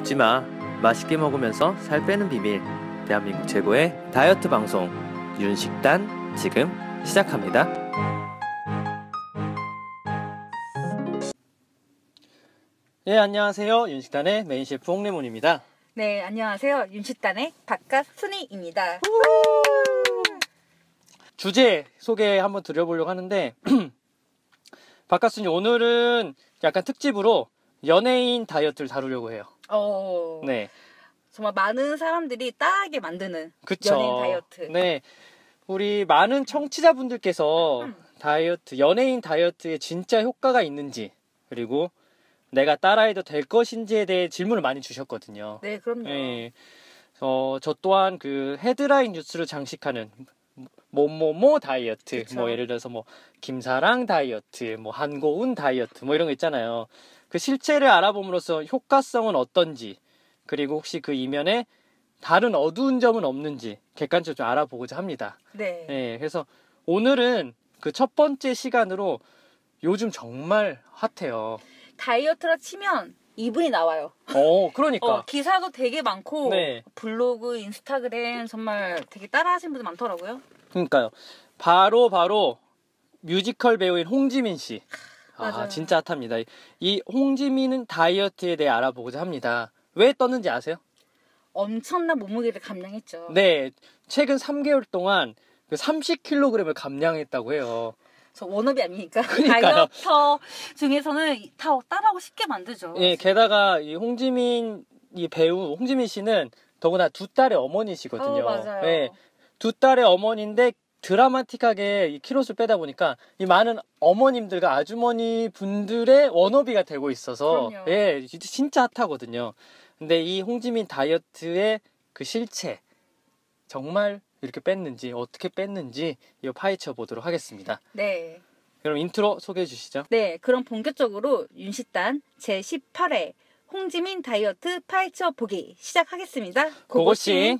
굶지 마. 맛있게 먹으면서 살 빼는 비밀. 대한민국 최고의 다이어트 방송 윤식단 지금 시작합니다. 네, 안녕하세요. 윤식단의 메인 셰프 홍래몬입니다. 네, 안녕하세요. 윤식단의 박가순이입니다. 주제 소개 한번 드려보려고 하는데 박가순이 오늘은 약간 특집으로 연예인 다이어트를 다루려고 해요. 네. 정말 많은 사람들이 따라하게 만드는 그쵸. 연예인 다이어트. 네. 우리 많은 청취자분들께서 다이어트, 연예인 다이어트에 진짜 효과가 있는지, 그리고 내가 따라해도 될 것인지에 대해 질문을 많이 주셨거든요. 네, 그럼요. 네. 저 또한 그 헤드라인 뉴스를 장식하는 뭐뭐뭐 다이어트, 그쵸. 뭐 예를 들어서 뭐 김사랑 다이어트, 뭐 한고은 다이어트, 뭐 이런 거 있잖아요. 그 실체를 알아봄으로써 효과성은 어떤지, 그리고 혹시 그 이면에 다른 어두운 점은 없는지 객관적으로 좀 알아보고자 합니다. 네. 네, 그래서 오늘은 그 첫 번째 시간으로 요즘 정말 핫해요. 다이어트라 치면 이분이 나와요. 그러니까. 기사도 되게 많고 네. 블로그, 인스타그램 정말 되게 따라하시는 분들 많더라고요. 그러니까요. 바로 뮤지컬 배우인 홍지민 씨. 맞아요. 진짜 핫합니다. 이 홍지민은 다이어트에 대해 알아보고자 합니다. 왜 떴는지 아세요? 엄청난 몸무게를 감량했죠. 네, 최근 3개월 동안 그 30kg을 감량했다고 해요. 저 워너비 아닙니까? 그러니까요. 다이어터 중에서는 다 따라하고 쉽게 만들죠. 예, 게다가 이 이 배우 홍지민 씨는 더구나 두 딸의 어머니시거든요. 맞아요. 예, 두 딸의 어머니인데 드라마틱하게 이 키로수를 빼다 보니까 이 많은 어머님들과 아주머니 분들의 워너비가 되고 있어서 그럼요. 예, 진짜 핫하거든요. 근데 이 홍지민 다이어트의 그 실체 정말 이렇게 뺐는지 어떻게 뺐는지 이거 파헤쳐 보도록 하겠습니다. 네. 그럼 인트로 소개해 주시죠. 네, 그럼 본격적으로 윤식단 제18회 홍지민 다이어트 파헤쳐 보기 시작하겠습니다. 고고싱.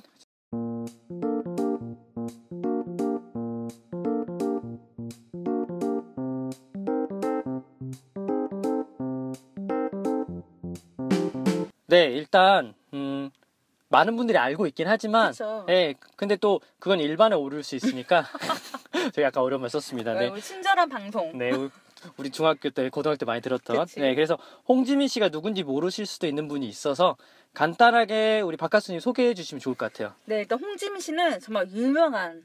네, 일단 많은 분들이 알고 있긴 하지만 그쵸. 예, 근데 또 그건 일반에 오를 수 있으니까 제가 약간 어려운 말 썼습니다. 네. 우리 친절한 방송. 네, 우리 중학교 때, 고등학교 때 많이 들었던. 그치. 네, 그래서 홍지민 씨가 누군지 모르실 수도 있는 분이 있어서 간단하게 우리 박가수님 소개해 주시면 좋을 것 같아요. 네, 일단 홍지민 씨는 정말 유명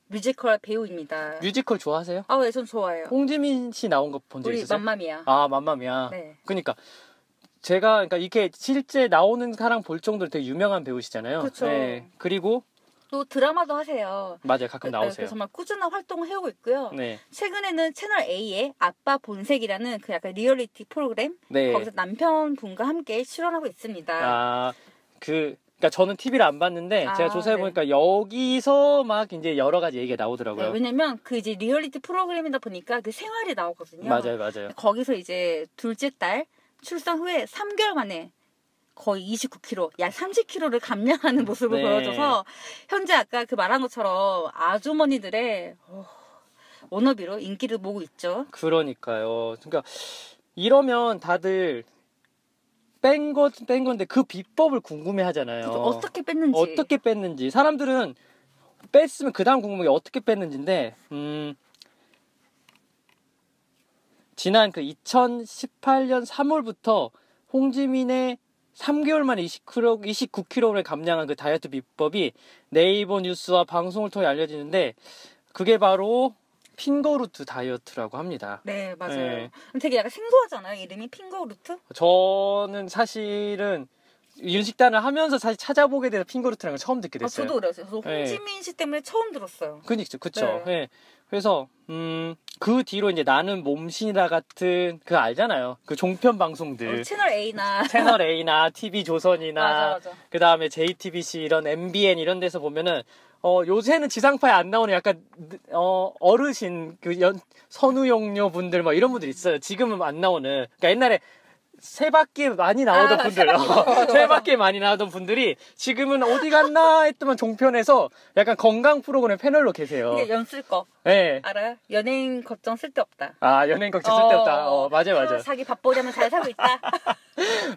뮤지컬 배우입니다. 뮤지컬 좋아하세요? 네, 전 좋아해요. 홍지민 씨 나온 거 본 적 우리 있으세요? 맘마미아. 맘마미아. 네. 그러니까 그러니까 이렇게 실제 나오는 사람 볼 정도로 되게 유명한 배우시잖아요. 그렇죠. 네. 그리고 또 드라마도 하세요. 맞아요. 가끔 나오세요. 그래서 정말 꾸준한 활동을 해오고 있고요. 네. 최근에는 채널 A의 아빠 본색이라는 그 약간 리얼리티 프로그램 네. 거기서 남편분과 함께 출연하고 있습니다. 그러니까 저는 TV를 안 봤는데 제가 조사해 보니까 여기서 막 이제 여러 가지 얘기가 나오더라고요. 네, 왜냐면 그 이제 리얼리티 프로그램이다 보니까 그 생활이 나오거든요. 맞아요. 거기서 이제 둘째 딸 출산 후에 3개월 만에 거의 29kg, 약 30kg를 감량하는 모습을 네. 보여줘서 현재 아까 그 말한 것처럼 아주머니들의 워너비로 인기를 모으고 있죠. 그러니까요. 그러니까 이러면 다들 뺀 건데 그 비법을 궁금해 하잖아요. 어떻게 뺐는지. 어떻게 뺐는지. 사람들은 뺐으면 그 다음 궁금한 게 어떻게 뺐는지인데, 지난 그 2018년 3월부터 홍지민의 3개월 만에 29kg를 감량한 그 다이어트 비법이 네이버 뉴스와 방송을 통해 알려지는데, 그게 바로 핑거루트 다이어트라고 합니다. 네, 맞아요. 네. 되게 약간 생소하잖아요. 이름이 핑거루트? 저는 사실은 윤식단을 하면서 사실 찾아보게 돼서 핑거루트라는 걸 처음 듣게 됐어요. 저도 그랬어요. 저도 네. 홍지민 씨 때문에 처음 들었어요. 그쵸. 네. 네. 그래서 그 뒤로 이제 나는 몸신이다 같은 그 알잖아요. 그 종편 방송들. 채널 A나 채널 A나 TV 조선이나 맞아. 그 다음에 JTBC 이런 MBN 이런 데서 보면은 요새는 지상파에 안 나오는 약간 어르신 선우용료 분들 뭐 이런 분들 있어요. 지금은 안 나오는. 그러니까 옛날에 세 바퀴 많이 나오던 분들, 세 바퀴 많이 나오던 분들이 지금은 어디 갔나 했더만 종편에서 약간 건강 프로그램 패널로 계세요. 이게 연쓸 거 네. 알아요? 연예인 걱정 쓸데없다. 아, 연예인 걱정 쓸데없다. 맞아요, 맞아요. 자기 밥벌이 하면 잘 살고 있다.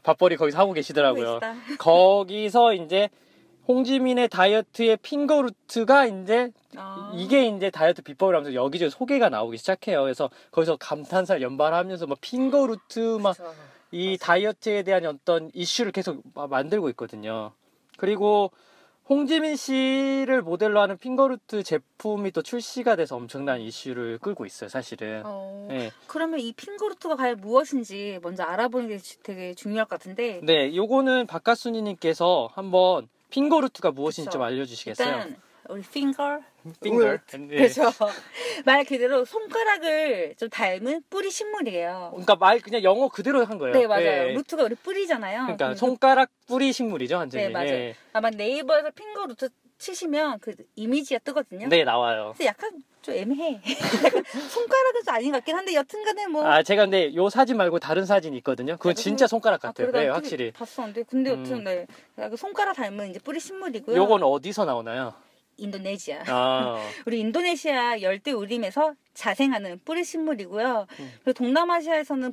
밥벌이 거기서 하고 계시더라고요. 하고 있다. 거기서 이제 홍지민의 다이어트의 핑거루트가 이제 이게 이제 다이어트 비법이라면서 여기저기 소개가 나오기 시작해요. 그래서 거기서 감탄사를 연발하면서 막 핑거루트 막 이 다이어트에 대한 어떤 이슈를 계속 만들고 있거든요. 그리고 홍지민 씨를 모델로 하는 핑거루트 제품이 또 출시가 돼서 엄청난 이슈를 끌고 있어요, 사실은. 네. 그러면 이 핑거루트가 과연 무엇인지 먼저 알아보는 게 되게 중요할 것 같은데. 네, 요거는 박가순이님께서 한번 핑거루트가 무엇인지 좀 알려주시겠어요? 일단 우리 핑거. 핑거. 네. 그렇죠. 말 그대로 손가락을 좀 닮은 뿌리 식물이에요. 그러니까 말 그냥 영어 그대로 한 거예요. 네, 맞아요. 네. 루트가 우리 뿌리잖아요. 그러니까 손가락 뿌리 식물이죠, 완전히. 네, 맞아요. 네. 아마 네이버에서 핑거루트 치시면 그 이미지가 뜨거든요. 네, 나와요. 그래서 약간 좀 애매해. 손가락은 좀 아닌 것 같긴 한데 여튼간에 뭐. 아, 제가 근데 요 사진 말고 다른 사진이 있거든요. 그건 진짜 손가락 같아요. 네, 확실히. 봤었는데. 근데 여튼 네. 손가락 닮은 이제 뿌리 식물이고요. 요건 어디서 나오나요? 인도네시아. 아. 우리 인도네시아 열대 우림에서 자생하는 뿌리 식물이고요. 그리고 동남아시아에서는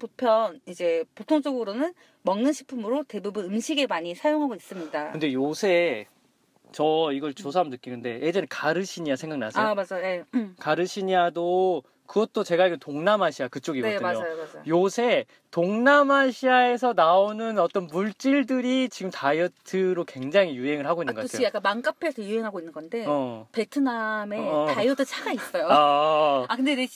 보통적으로는 먹는 식품으로 대부분 음식에 많이 사용하고 있습니다. 근데 요새 저 이걸 조사하면 느끼는데 예전에 가르시니아 생각나세요? 아, 맞아요. 네. 가르시니아도 그것도 제가 알기로 동남아시아 그쪽이거든요. 네, 맞아요. 요새 동남아시아에서 나오는 어떤 물질들이 지금 다이어트로 굉장히 유행을 하고 있는 것 그치, 같아요. 약간 맘카페에서 유행하고 있는 건데 베트남에 어. 다이어트 차가 있어요. 근데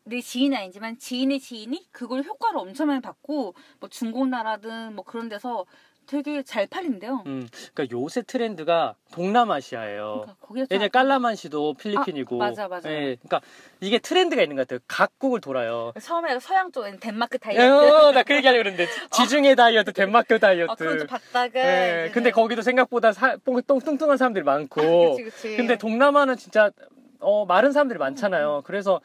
내 지인은 아니지만 지인의 지인이 그걸 효과를 엄청 많이 받고 뭐 중국 나라든 뭐 그런 데서 되게 잘 팔린대요. 그러니까 요새 트렌드가 동남아시아예요. 그러니까 거기서 예전에 깔라만시도 필리핀이고. 맞아. 예, 그러니까 이게 트렌드가 있는 것 같아요. 각국을 돌아요. 처음에 서양 쪽엔 덴마크 다이어트. 나 그 얘기하려고 그랬는데 지중해 다이어트, 덴마크 다이어트. 그것도 봤다가. 예, 근데 거기도 생각보다 뚱뚱한 사람들이 많고. 그치. 근데 동남아는 진짜 마른 사람들이 많잖아요. 그래서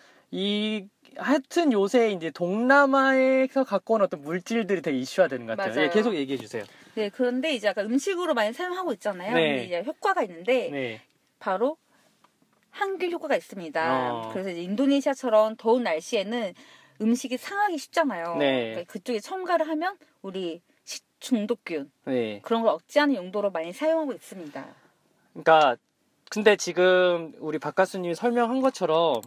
하여튼 요새 이제 동남아에서 갖고 온 어떤 물질들이 되게 이슈화되는 것 같아요. 맞아요. 예, 계속 얘기해 주세요. 네, 그런데 이제 약간 음식으로 많이 사용하고 있잖아요. 네. 근데 이제 효과가 있는데 네. 바로 한길 효과가 있습니다. 어. 그래서 이제 인도네시아처럼 더운 날씨에는 음식이 상하기 쉽잖아요. 네. 그러니까 그쪽에 첨가를 하면 우리 식중독균 네. 그런 걸 억제하는 용도로 많이 사용하고 있습니다. 그러니까 근데 지금 우리 박가수님이 설명한 것처럼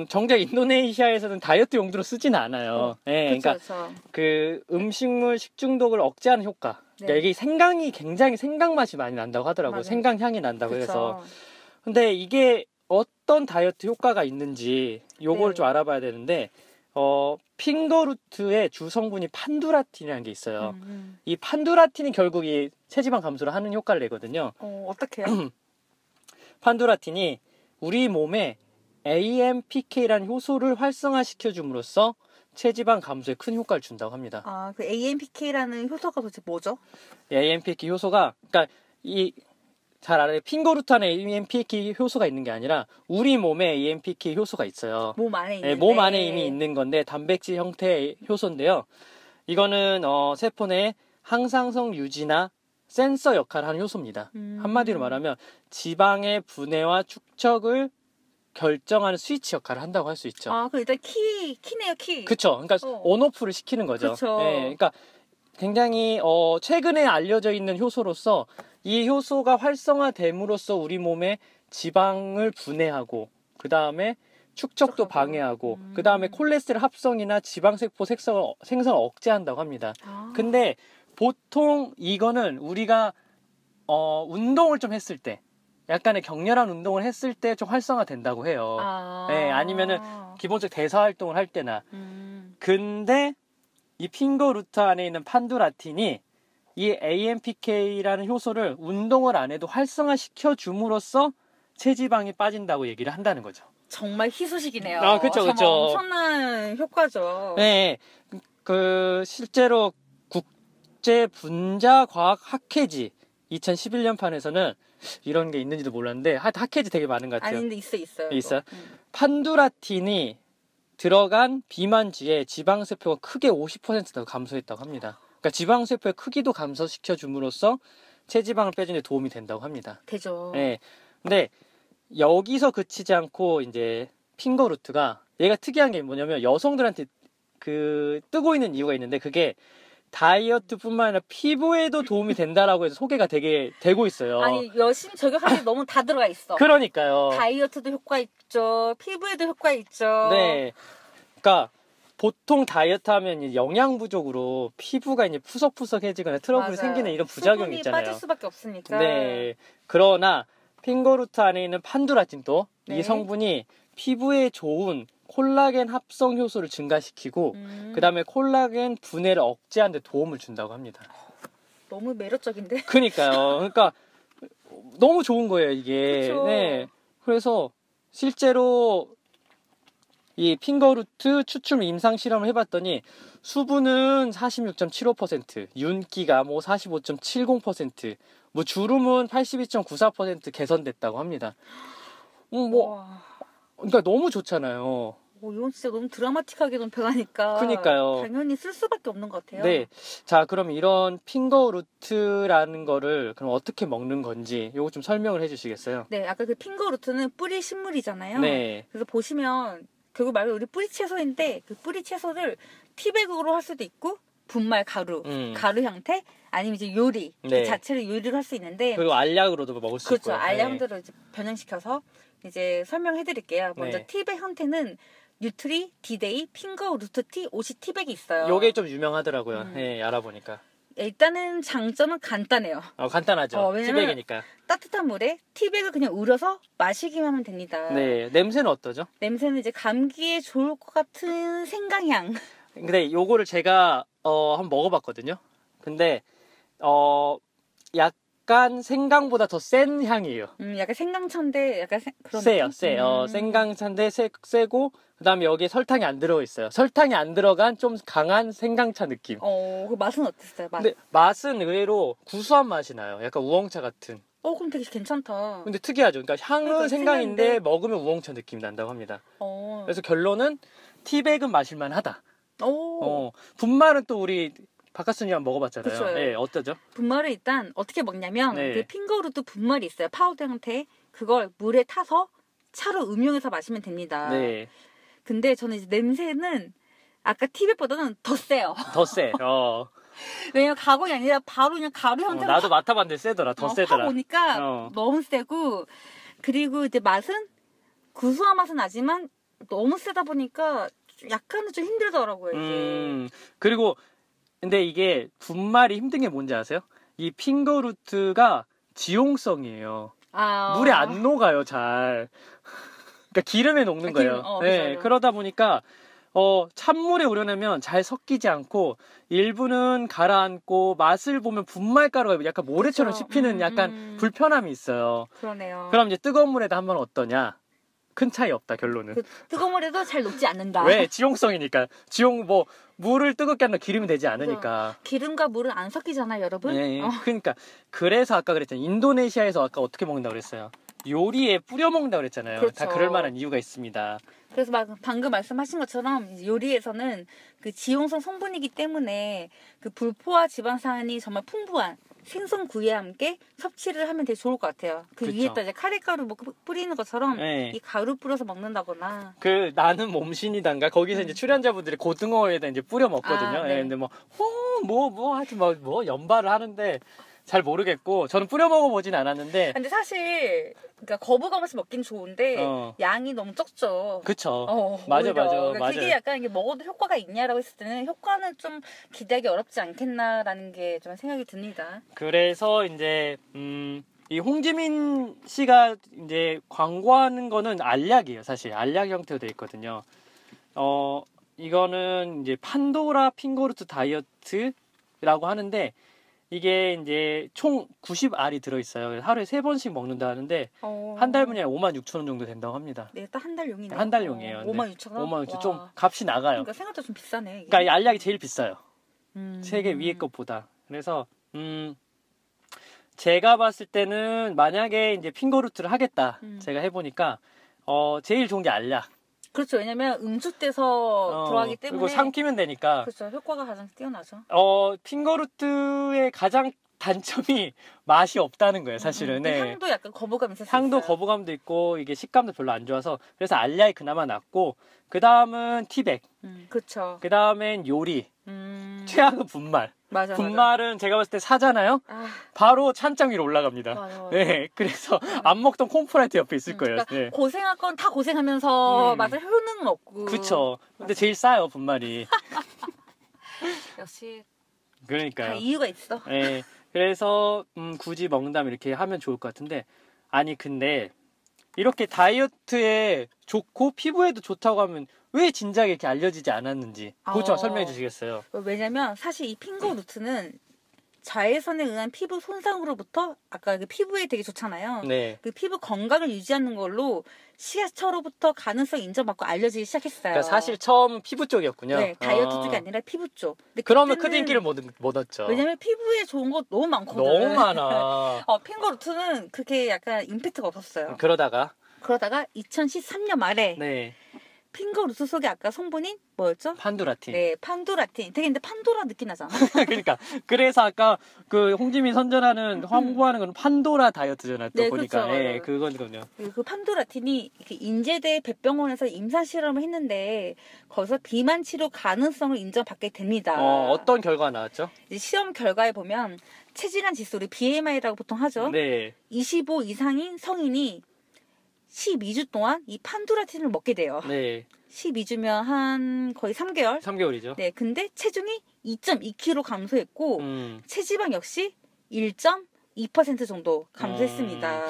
정작 인도네시아에서는 다이어트 용도로 쓰지는 않아요. 네, 그쵸, 그러니까 그 음식물 식중독을 억제하는 효과. 그러니까 네. 이게 생강 맛이 많이 난다고 하더라고요. 맞아요. 생강 향이 난다고 그쵸. 해서. 근데 이게 어떤 다이어트 효과가 있는지 요걸 네. 좀 알아봐야 되는데 핑거루트의 주성분이 판두라틴이라는 게 있어요. 이 판두라틴이 결국 이 체지방 감소를 하는 효과를 내거든요. 어떡해요? 판두라틴이 우리 몸에 AMPK라는 효소를 활성화시켜 줌으로써 체지방 감소에 큰 효과를 준다고 합니다. 아, 그 AMPK라는 효소가 도대체 뭐죠? AMPK 효소가 그러니까 잘 알아요. 핑거루트 안에 AMPK 효소가 있는 게 아니라 우리 몸에 AMPK 효소가 있어요. 몸 안에 있는데. 네, 몸 안에 이미 있는 건데 단백질 형태의 효소인데요. 이거는 세포 내 항상성 유지나 센서 역할을 하는 효소입니다. 한마디로 말하면 지방의 분해와 축적을 결정하는 스위치 역할을 한다고 할 수 있죠. 아, 그 일단 키네요, 키. 그쵸. 그러니까 온오프를 시키는 거죠. 그쵸. 네, 그러니까 굉장히 최근에 알려져 있는 효소로서 이 효소가 활성화됨으로써 우리 몸에 지방을 분해하고 그 다음에 축적도 방해하고 그 다음에 콜레스테롤 합성이나 지방세포 생성을 억제한다고 합니다. 근데 보통 이거는 우리가 운동을 좀 했을 때 약간의 격렬한 운동을 했을 때 좀 활성화된다고 해요. 네, 아니면은 기본적 대사 활동을 할 때나. 근데 이 핑거루트 안에 있는 판두라틴이 이 AMPK라는 효소를 운동을 안 해도 활성화시켜 줌으로써 체지방이 빠진다고 얘기를 한다는 거죠. 정말 희소식이네요. 아, 그쵸, 그쵸. 정말 엄청난 효과죠. 네, 실제로 국제 분자 과학 학회지 2011년 판에서는 이런 게 있는지도 몰랐는데 학회지 되게 많은 것 같아요. 아닌데 있어요. 있어요? 판두라틴이 들어간 비만주의 지방세포가 크게 50%더 감소했다고 합니다. 그러니까 지방세포의 크기도 감소시켜 줌으로써 체지방을 빼주는 데 도움이 된다고 합니다. 되죠. 네. 근데 여기서 그치지 않고 이제 핑거루트가 얘가 특이한 게 뭐냐면 여성들한테 그 뜨고 있는 이유가 있는데 그게 다이어트뿐만 아니라 피부에도 도움이 된다라고 해서 소개가 되게 되고 있어요. 아니 여심 저격하기 너무 다 들어가 있어. 그러니까요. 다이어트도 효과 있죠. 피부에도 효과 있죠. 네. 그러니까 보통 다이어트 하면 이제 영양 부족으로 피부가 이제 푸석푸석해지거나 트러블이 맞아요. 생기는 이런 부작용이 수분이 있잖아요. 빠질 수밖에 없으니까. 네. 그러나 핑거루트 안에 있는 판두라틴도 네. 이 성분이 피부에 좋은 콜라겐 합성 효소를 증가시키고 그다음에 콜라겐 분해를 억제하는 데 도움을 준다고 합니다. 너무 매력적인데? 그러니까요. 그러니까 너무 좋은 거예요, 이게. 그쵸. 네. 그래서 실제로 이 핑거루트 추출 임상 실험을 해봤더니 수분은 46.75%, 윤기가 뭐 45.70%, 뭐 주름은 82.94% 개선됐다고 합니다. 뭐 와. 그러니까 너무 좋잖아요. 이건 진짜 너무 드라마틱하게 좀 변하니까. 그러니까요. 당연히 쓸 수밖에 없는 것 같아요. 네. 자, 그럼 이런 핑거루트라는 거를 그럼 어떻게 먹는 건지 요거 좀 설명을 해주시겠어요? 네, 아까 그 핑거루트는 뿌리 식물이잖아요. 네. 그래서 보시면 결국 말 그대로 우리 뿌리 채소인데 그 뿌리 채소를 티백으로 할 수도 있고 분말 가루, 가루 형태 아니면 이제 요리 네. 그 자체를 요리를 할 수 있는데 그리고 알약으로도 먹을 수 그렇죠. 있고요. 알약들을 이제 변형시켜서 이제 설명해드릴게요. 먼저 네. 티백 형태는 뉴트리, 디데이, 핑거루트 티, 오시 티백이 있어요. 요게 좀 유명하더라고요. 네, 알아보니까. 일단은 장점은 간단해요. 간단하죠. 왜냐면 티백이니까. 따뜻한 물에 티백을 그냥 우려서 마시기만 하면 됩니다. 네, 냄새는 어떠죠? 냄새는 이제 감기에 좋을 것 같은 생강향. 근데 요거를 제가 한번 먹어봤거든요. 근데 약간 생강보다 더 센 향이에요. 약간 생강차인데 약간 그런 세요, 느낌? 세. 생강차인데 세고 그다음에 여기에 설탕이 안 들어 있어요. 설탕이 안 들어간 좀 강한 생강차 느낌. 그 맛은 어땠어요? 맛. 근데 맛은 의외로 구수한 맛이 나요. 약간 우엉차 같은. 그럼 되게 괜찮다. 근데 특이하죠. 그러니까 향은 그러니까 생강인데 생강인데. 먹으면 우엉차 느낌이 난다고 합니다. 어. 그래서 결론은 티백은 마실만 하다. 오. 분말은 또 우리 박카스님 한번 먹어봤잖아요. 그쵸. 네, 어떠죠? 분말을 일단 어떻게 먹냐면 네. 그 핑거루트 분말이 있어요. 파우더 형태. 그걸 물에 타서 차로 음용해서 마시면 됩니다. 네, 근데 저는 이제 냄새는 아까 티백보다는 더 세요. 더 세. 왜냐면 가공이 아니라 바로 그냥 가루 형태로 나도 맡아봤는데 세더라. 더 세더라. 확 오니까 너무 세고 그리고 이제 맛은 구수한 맛은 나지만 너무 세다 보니까 약간은 좀 힘들더라고요. 이게. 그리고 근데 이게 분말이 힘든 게 뭔지 아세요? 이 핑거루트가 지용성이에요. 물에 안 녹아요, 잘. 그러니까 기름에 녹는 거예요. 네, 그죠. 그러다 보니까 찬물에 우려내면 잘 섞이지 않고 일부는 가라앉고 맛을 보면 분말가루가 약간 모래처럼 그쵸. 씹히는 약간 불편함이 있어요. 그러네요. 그럼 이제 뜨거운 물에다 한번 어떠냐? 큰 차이 없다, 결론은. 뜨거운 물에도 잘 녹지 않는다. 왜? 지용성이니까. 물을 뜨겁게 하면 기름이 되지 않으니까. 기름과 물은 안 섞이잖아요, 여러분. 네, 그러니까 그래서 아까 그랬잖아요. 인도네시아에서 아까 어떻게 먹는다고 그랬어요? 요리에 뿌려 먹는다고 그랬잖아요. 그렇죠. 다 그럴 만한 이유가 있습니다. 그래서 방금 말씀하신 것처럼 이제 요리에서는 그 지용성 성분이기 때문에 그 불포화 지방산이 정말 풍부한 생선 구이와 함께 섭취를 하면 되게 좋을 것 같아요. 그 그쵸. 위에다 이제 카레가루 뭐 뿌리는 것처럼 네. 이 가루 뿌려서 먹는다거나. 나는 몸신이단가 거기서 이제 출연자분들이 고등어에다 이제 뿌려 먹거든요. 네. 근데 하여튼 연발을 하는데 잘 모르겠고 저는 뿌려 먹어보진 않았는데. 근데 사실 그러니까 거부감 없이 먹긴 좋은데 양이 너무 적죠. 그쵸. 맞아. 그러니까 그게 약간 이게 먹어도 효과가 있냐라고 했을 때는 효과는 좀 기대하기 어렵지 않겠나라는 게 좀 생각이 듭니다. 그래서 이제 이 홍지민 씨가 이제 광고하는 거는 알약이에요. 사실 알약 형태로 되어 있거든요. 이거는 이제 판도라 핑거루트 다이어트라고 하는데 이게 이제 총 90알이 들어있어요. 하루에 3번씩 먹는다 하는데 한 달분에 56,000원 정도 된다고 합니다. 네, 딱 한 달용이네요. 한 달용이에요. 56,000원? 56,000원 좀 값이 나가요. 그러니까 생각보다 좀 비싸네. 이게. 그러니까 이 알약이 제일 비싸요. 세계 위에 것보다. 그래서 제가 봤을 때는 만약에 이제 핑거루트를 하겠다. 제가 해보니까 제일 좋은 게 알약. 그렇죠. 왜냐면 응축돼서 들어가기 때문에. 그리고 삼키면 되니까. 그렇죠. 효과가 가장 뛰어나죠. 핑거루트의 가장 단점이 맛이 없다는 거예요, 사실은. 네. 향도 약간 거부감이 있을 수 향도 있어요. 거부감도 있고 이게 식감도 별로 안 좋아서 그래서 알리아이 그나마 낫고 그 다음은 티백, 그렇죠. 그 다음엔 요리, 최악은 분말. 맞아. 분말은 제가 봤을 때 사잖아요. 아, 바로 찬장 위로 올라갑니다. 맞아. 네, 그래서 안 먹던 콤프라이트 옆에 있을 거예요. 그러니까 네. 고생할 건 다 고생하면서 맛을 효능은 없고. 그쵸. 근데 제일 싸요, 분말이. 역시 다 그러니까요. 이유가 있어. 네, 그래서 굳이 먹는다면 이렇게 하면 좋을 것 같은데 아니 근데 이렇게 다이어트에 좋고 피부에도 좋다고 하면 왜 진작에 이렇게 알려지지 않았는지 그것 좀 설명해 주시겠어요? 왜냐면 사실 이 핑거 루트는 자외선에 의한 피부 손상으로부터 아까 그 피부에 되게 좋잖아요. 네. 그 피부 건강을 유지하는 걸로 시야처로부터 가능성 인정받고 알려지기 시작했어요. 그러니까 사실 처음 피부 쪽이었군요. 네, 다이어트 쪽이 아니라 피부 쪽. 근데 그러면 큰 그때는 인기를 못 얻죠. 왜냐면 피부에 좋은 거 너무 많거든. 너무 많아. 핑거 루트는 그렇게 약간 임팩트가 없었어요. 그러다가 2013년 말에 네 핑거 루트 속에 아까 성분인 뭐였죠? 판두라틴. 네, 판도라틴. 되게 근데 판도라 느낌 나잖아. 그러니까 그래서 아까 그 홍지민 선전하는 홍보하는 건 판도라 다이어트잖아요. 또 네, 보니까 그렇죠. 예, 그거는요. 그 판도라틴이 이렇게 인제대 백병원에서 임상 실험을 했는데 거기서 비만 치료 가능성을 인정받게 됩니다. 어떤 결과가 나왔죠? 이제 시험 결과에 보면 체질환 지수, 우리 BMI라고 보통 하죠. 네. 25 이상인 성인이 12주 동안 이 판도라틴을 먹게 돼요. 네. 12주면 한 거의 3개월. 3개월이죠. 네, 근데 체중이 2.2kg 감소했고 체지방 역시 1.2% 정도 감소했습니다.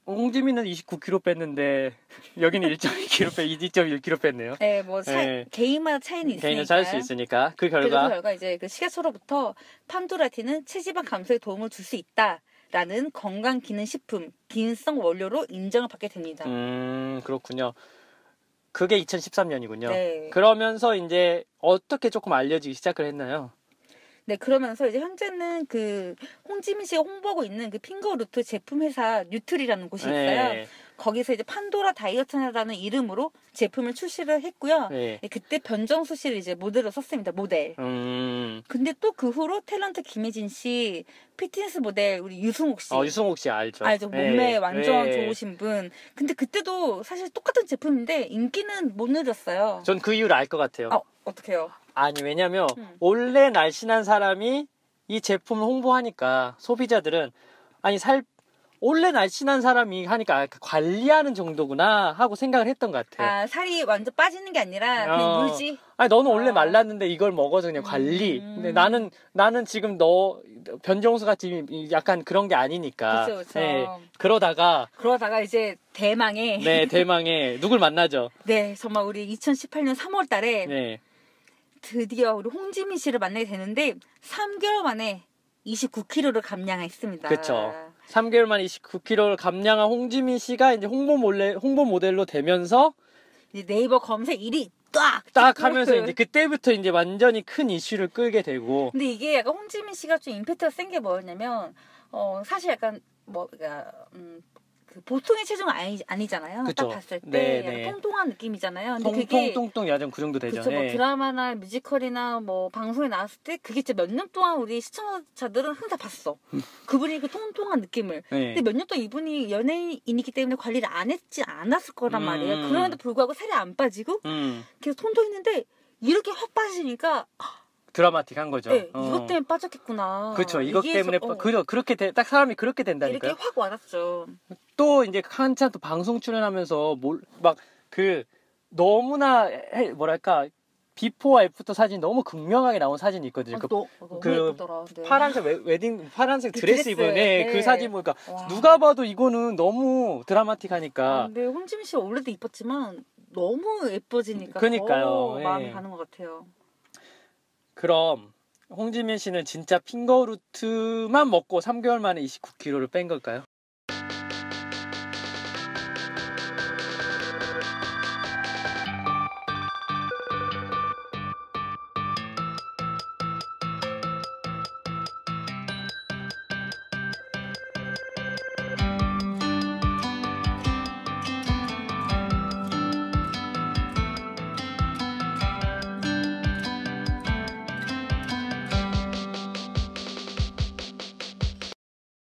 홍지민은 29kg 뺐는데 여기는 2.1kg 뺐네요. 네, 뭐 네. 개인마다 차이는 있으니까. 개인은 차일 수 있으니까 그 그래서 결과 그 결과 이제 그 식약처로부터 판도라틴은 체지방 감소에 도움을 줄 수 있다라는 건강 기능 식품 기능성 원료로 인정을 받게 됩니다. 그렇군요. 그게 2013년이군요. 네. 그러면서 이제 어떻게 조금 알려지기 시작을 했나요? 네, 그러면서 이제 현재는 그 홍지민 씨가 홍보하고 있는 그 핑거루트 제품 회사 뉴트리라는 곳이 있어요. 네. 거기서 이제 판도라 다이어트라는 이름으로 제품을 출시를 했고요. 네. 그때 변정수 씨를 이제 모델로 썼습니다. 모델. 근데 또 그 후로 탤런트 김혜진 씨, 피트니스 모델 우리 유승옥 씨. 유승옥 씨 알죠? 알죠. 네. 몸매 완전 네. 좋으신 분. 근데 그때도 사실 똑같은 제품인데 인기는 못 누렸어요. 전 그 이유를 알 것 같아요. 어떡해요? 아니 왜냐면 원래 날씬한 사람이 이 제품을 홍보하니까 소비자들은 원래 날씬한 사람이 하니까 관리하는 정도구나 하고 생각을 했던 것 같아요. 살이 완전 빠지는 게 아니라 그냥 유지. 아니 너는 원래 말랐는데 이걸 먹어서 그냥 관리. 근데 나는 지금 너 변정수 같이 약간 그런 게 아니니까. 그쵸. 네, 그러다가 이제 대망의. 네 대망의 누굴 만나죠? 네, 정말 우리 2018년 3월 달에 네. 드디어 우리 홍지민 씨를 만나게 되는데 3개월 만에 29kg를 감량했습니다. 그렇죠. 3개월 만에 29kg를 감량한 홍지민 씨가 이제 홍보 모델로 되면서 이제 네이버 검색 1위 딱 하면서 이제 그때부터 이제 완전히 큰 이슈를 끌게 되고. 근데 이게 약간 홍지민 씨가 좀 임팩트가 센 게 뭐였냐면 사실 약간 그 보통의 체중은 아니잖아요. 그쵸. 딱 봤을 때 네, 약간 네. 통통한 느낌이잖아요. 근데 그게 통통 야전 그 정도 되죠. 그쵸, 뭐 네. 드라마나 뮤지컬이나 뭐 방송에 나왔을 때 그게 진짜 몇 년 동안 우리 시청자들은 항상 봤어. 그분이 그 통통한 느낌을. 네. 근데 몇 년 동안 이분이 연예인이기 때문에 관리를 안 했지 않았을 거란 말이에요. 그럼에도 불구하고 살이 안 빠지고 계속 통통했는데 이렇게 확 빠지니까 드라마틱한 거죠. 네, 이것 때문에 빠졌겠구나. 그렇죠. 이것 때문에 그렇게 딱 사람이 그렇게 된다니까요. 이렇게 확 와닿죠. 또 이제 한참 또 방송 출연하면서 막 그 너무나 뭐랄까 비포와 애프터 사진 너무 극명하게 나온 사진이 있거든요. 너무 예쁘더라. 네. 파란색 그 드레스 드레스. 입은 네. 그 사진 보니까 와. 누가 봐도 이거는 너무 드라마틱하니까. 근데 홍지민 씨 원래도 이뻤지만 너무 예뻐지니까 그러니까요. 더 예. 마음이 가는 것 같아요. 그럼 홍지민 씨는 진짜 핑거루트만 먹고 3개월 만에 29kg를 뺀 걸까요?